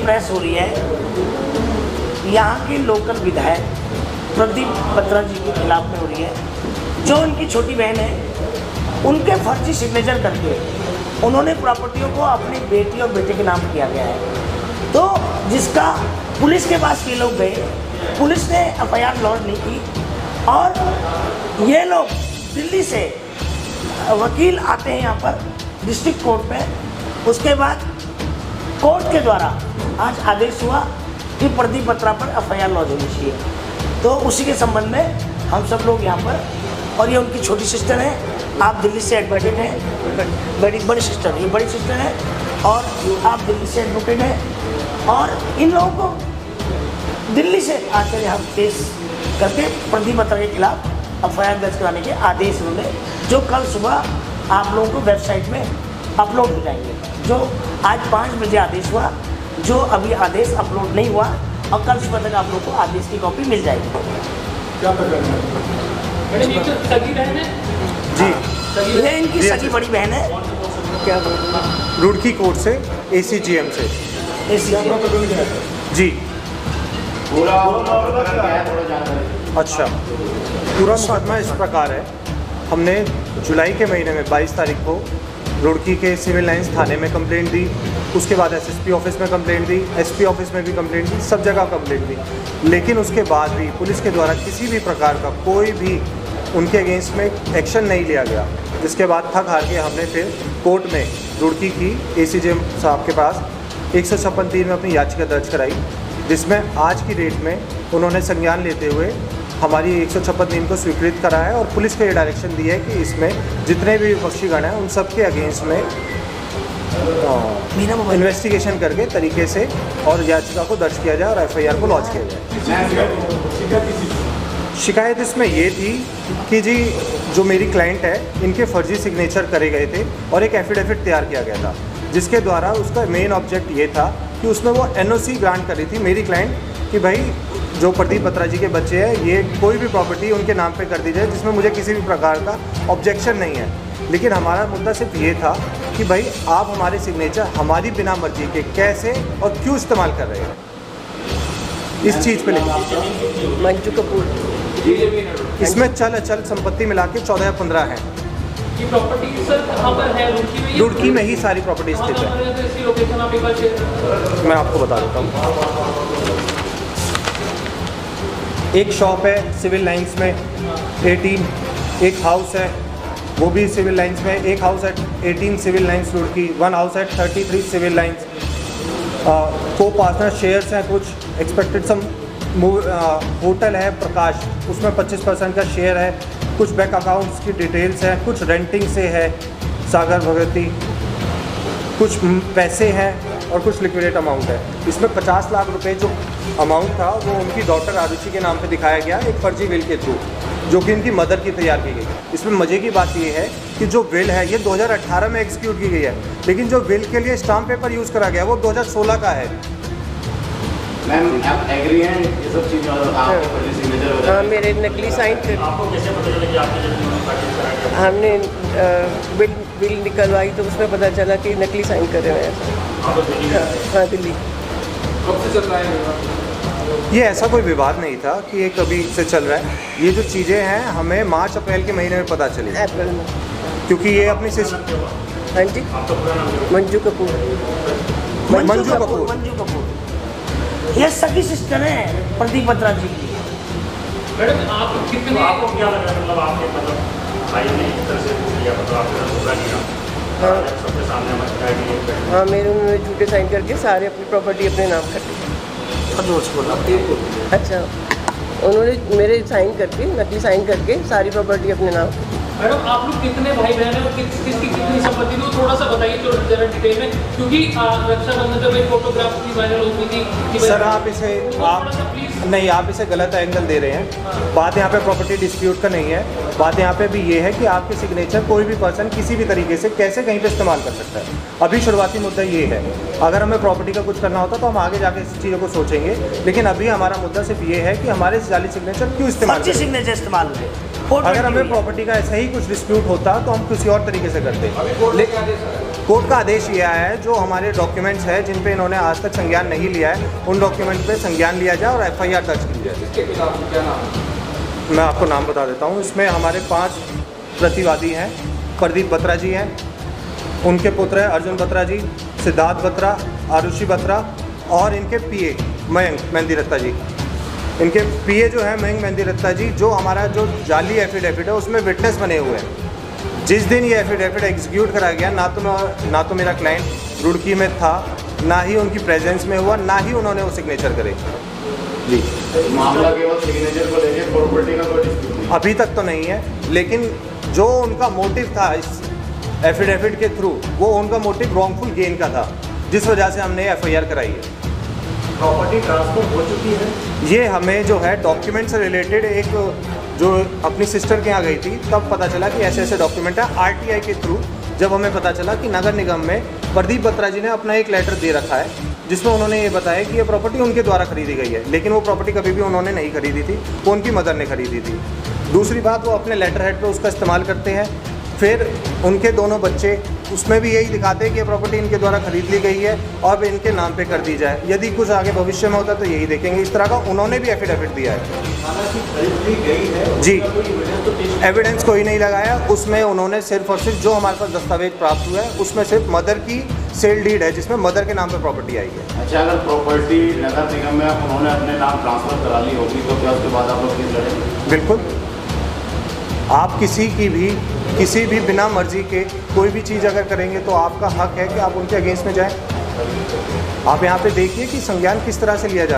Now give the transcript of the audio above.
Press हो रही है यहाँ के लोकल विधायक प्रदीप बत्रा जी के खिलाफ में हो रही है। जो उनकी छोटी बहन है उनके फर्जी सिग्नेचर करके उन्होंने प्रॉपर्टियों को अपनी बेटी और बेटे के नाम किया गया है। तो जिसका पुलिस के पास ये लोग गए, पुलिस ने एफआईआर लॉन्च नहीं की और ये लोग दिल्ली से वकील आते हैं यहाँ पर डिस्ट्रिक्ट कोर्ट में। उसके बाद कोर्ट के द्वारा आज आदेश हुआ कि प्रदीप बत्रा पर एफआईआर लॉन्च होनी चाहिए। तो उसी के संबंध में हम सब लोग यहाँ पर, और ये उनकी छोटी सिस्टर है, आप दिल्ली से एडवोकेट हैं, बड़ी सिस्टर, ये बड़ी सिस्टर है और आप दिल्ली से एडवोकेट हैं और इन लोगों को दिल्ली से आकर यहाँ केस करके प्रदीप बत्रा के खिलाफ एफआईआर दर्ज कराने के आदेश उन्होंने, जो कल सुबह आप लोगों को वेबसाइट में अपलोड हो जाएंगे। जो आज 5 बजे आदेश हुआ, जो अभी आदेश अपलोड नहीं हुआ और कल सुबह तक आप लोगों को आदेश की कॉपी मिल जाएगी। क्या प्रकरण है? मैडम ये तो सगी बहन है जी, ये इनकी सगी बड़ी बहन है। क्या रुड़की कोर्ट से ACGM से जी। अच्छा, पूरा मुकदमा इस प्रकार है। हमने जुलाई के महीने में 22 तारीख को रुड़की के सिविल लाइंस थाने में कंप्लेंट दी, उसके बाद SSP ऑफिस में कंप्लेंट दी, SP ऑफिस में भी कंप्लेंट दी, सब जगह कंप्लेंट दी। लेकिन उसके बाद भी पुलिस के द्वारा किसी भी प्रकार का कोई भी उनके अगेंस्ट में एक्शन नहीं लिया गया। जिसके बाद थक हार के हमने फिर कोर्ट में रुड़की की ACGM साहब के पास 156(3) में अपनी याचिका दर्ज कराई, जिसमें आज की डेट में उन्होंने संज्ञान लेते हुए हमारी 156(3) को स्वीकृत करा है और पुलिस को ये डायरेक्शन दी है कि इसमें जितने भी विपक्षीगण हैं उन सब के अगेंस्ट में इन्वेस्टिगेशन करके तरीके से और याचिका को दर्ज किया जाए और FIR को लॉन्च किया जाए। शिकायत इसमें ये थी कि जी जो मेरी क्लाइंट है, इनके फर्जी सिग्नेचर करे गए थे और एक एफिडेविट तैयार किया गया था, जिसके द्वारा उसका मेन ऑब्जेक्ट ये था कि उसमें वो NOC ग्रांट करी थी मेरी क्लाइंट कि भाई जो प्रदीप बत्रा जी के बच्चे हैं, ये कोई भी प्रॉपर्टी उनके नाम पे कर दी जाए, जिसमें मुझे किसी भी प्रकार का ऑब्जेक्शन नहीं है। लेकिन हमारा मुद्दा सिर्फ ये था कि भाई आप हमारे सिग्नेचर हमारी बिना मर्जी के कैसे और क्यों इस्तेमाल कर रहे हैं, इस चीज़ पे लिखा। मंजू कपूर, इसमें चल अचल संपत्ति मिला के 14 या 15 हैं। ये प्रॉपर्टी सर कहाँ पर है? रुड़की में ही सारी प्रॉपर्टी स्थित है। लोकेशन आप एक बार शेयर। मैं आपको बता देता हूँ। एक शॉप है सिविल लाइंस में 18, एक हाउस है वो भी सिविल लाइंस में, एक house at 18 civil lines Roorkee, 1 house at 33 civil lines. Co partner shares हैं कुछ, एक्सपेक्टेड सम होटल है प्रकाश, उसमें 25% का शेयर है, कुछ बैंक अकाउंट्स की डिटेल्स हैं, कुछ रेंटिंग से है सागर भगवती, कुछ पैसे हैं और कुछ लिक्विडेट अमाउंट है। इसमें 50 लाख रुपए जो अमाउंट था वो उनकी डॉटर आरुषि के नाम पे दिखाया गया एक फर्जी विल के थ्रू, जो कि इनकी मदर की तैयार की गई। इसमें मज़े की बात ये है कि जो विल है ये 2018 में एक्सिक्यूट की गई है, लेकिन जो विल के लिए स्टाम्प पेपर यूज़ करा गया वो 2016 का है। मैम आप एग्री हैं ये सब चीज़ें और आपके फर्जी सिग्नेचर हो जाए? हाँ, मेरे नकली साइन कर, आपको कैसे पता चला कि आपने जो पार्टी हमने बिल निकलवाई तो उसमें पता चला कि नकली साइन करे हुए हैं। हाँ, दिल्ली। कब से चल रहा है? ये ऐसा कोई विवाद नहीं था कि ये कभी से चल रहा है। ये जो चीज़ें हैं हमें मार्च अप्रैल के महीने में पता चली, अप्रैल में। क्योंकि ये अपनी हाँ जी, मंजू कपूर। मंजू कपूर। ये सगी सिस्टर है प्रदीप बत्रा जी की। मैडम आप कितने, आपको क्या लग रहा है, मतलब आपके मतलब भाई ने इस तरह से किया, मतलब आपके साथ धोखा किया सबके सामने हमारे हाँ, मेरे उन्होंने झूठे साइन करके सारे अपनी प्रॉपर्टी अपने नाम कर दी। अच्छा, उन्होंने मेरे साइन करके, नकली साइन करके सारी प्रॉपर्टी अपने नाम। मैडम आप लोग कितने भाई बहन हैं और किसकी कितनी संपत्ति थी, थोड़ा सा बताइए तो जरा डिटेल में, क्योंकि रक्षाबंधन जब एक फोटोग्राफ की वायरल होती थी कि सर आप इसे नहीं, आप इसे गलत एंगल दे रहे हैं। बात यहाँ पे प्रॉपर्टी डिस्प्यूट का नहीं है, बात यहाँ पे भी ये है कि आपके सिग्नेचर कोई भी पर्सन किसी भी तरीके से कैसे कहीं पे इस्तेमाल कर सकता है। अभी शुरुआती मुद्दा ये है, अगर हमें प्रॉपर्टी का कुछ करना होता तो हम आगे जाके इस चीज़ों को सोचेंगे, लेकिन अभी हमारा मुद्दा सिर्फ ये है कि हमारे जाली सिग्नेचर क्यों इस्तेमाल, सिग्नेचर इस्तेमाल हुए। अगर हमें प्रॉपर्टी का ऐसा ही कुछ डिस्प्यूट होता तो हम किसी और तरीके से करते। कोर्ट का आदेश ये आया है, जो हमारे डॉक्यूमेंट्स हैं जिन पे इन्होंने आज तक संज्ञान नहीं लिया है, उन डॉक्यूमेंट पे संज्ञान लिया जाए और FIR दर्ज की जाए। इसके खिलाफ क्या नाम? मैं आपको नाम बता देता हूँ। इसमें हमारे 5 प्रतिवादी हैं। प्रदीप बत्रा जी हैं, उनके पुत्र हैं अर्जुन बत्रा जी, सिद्धार्थ बत्रा, आरुषि बत्रा और इनके PA मयंक मेहंदी रत्ता जी। इनके PA जो है मयंक मेहंदी रत्ता जी, जो हमारा जो जाली एफिडेविट है उसमें विटनेस बने हुए हैं। जिस दिन ये एफिडेविट एग्जीक्यूट कराया गया, ना तो मेरा क्लाइंट रुड़की में था, ना ही उनकी प्रेजेंस में हुआ, ना ही उन्होंने वो सिग्नेचर करे। जी, मामला केवल सिग्नेचर को लेकर प्रॉपर्टी का कोई डिस्प्यूट नहीं? अभी तक तो नहीं है, लेकिन जो उनका मोटिव था इस एफिडेविट के थ्रू, वो उनका मोटिव रॉन्गफुल गेन का था, जिस वजह से हमने FIR कराई है। प्रॉपर्टी ट्रांसफर हो चुकी है। ये हमें जो है डॉक्यूमेंट से रिलेटेड एक जो अपनी सिस्टर के यहाँ गई थी, तब पता चला कि ऐसे ऐसे डॉक्यूमेंट है। RTI के थ्रू जब हमें पता चला कि नगर निगम में प्रदीप बत्रा जी ने अपना एक लेटर दे रखा है, जिसमें उन्होंने ये बताया कि ये प्रॉपर्टी उनके द्वारा खरीदी गई है, लेकिन वो प्रॉपर्टी कभी भी उन्होंने नहीं खरीदी थी, वो उनकी मदर ने खरीदी थी। दूसरी बात, वो अपने लेटर हेड पर उसका इस्तेमाल करते हैं। फिर उनके दोनों बच्चे उसमें भी यही दिखाते हैं कि ये प्रॉपर्टी इनके द्वारा खरीद ली गई है और इनके नाम पे कर दी जाए। यदि कुछ आगे भविष्य में होता तो यही देखेंगे। इस तरह का उन्होंने भी एफिडेविट दिया है। जी, एविडेंस कोई नहीं लगाया। उसमें उन्होंने सिर्फ और सिर्फ जो हमारे पास दस्तावेज प्राप्त हुआ है, उसमें सिर्फ मदर की सेल डीड है, जिसमें मदर के नाम पे प्रॉपर्टी आई है। अच्छा, अगर प्रॉपर्टी नगर निगम में उन्होंने अपने नाम ट्रांसफर करा ली होगी तो क्या उसके बाद आप लोग केस लड़ेंगे? बिल्कुल, आप किसी भी बिना मर्जी के कोई भी चीज़ अगर करेंगे तो आपका हक है कि आप उनके अगेंस्ट में जाएं। आप यहाँ पे देखिए कि संज्ञान किस तरह से लिया जाता है।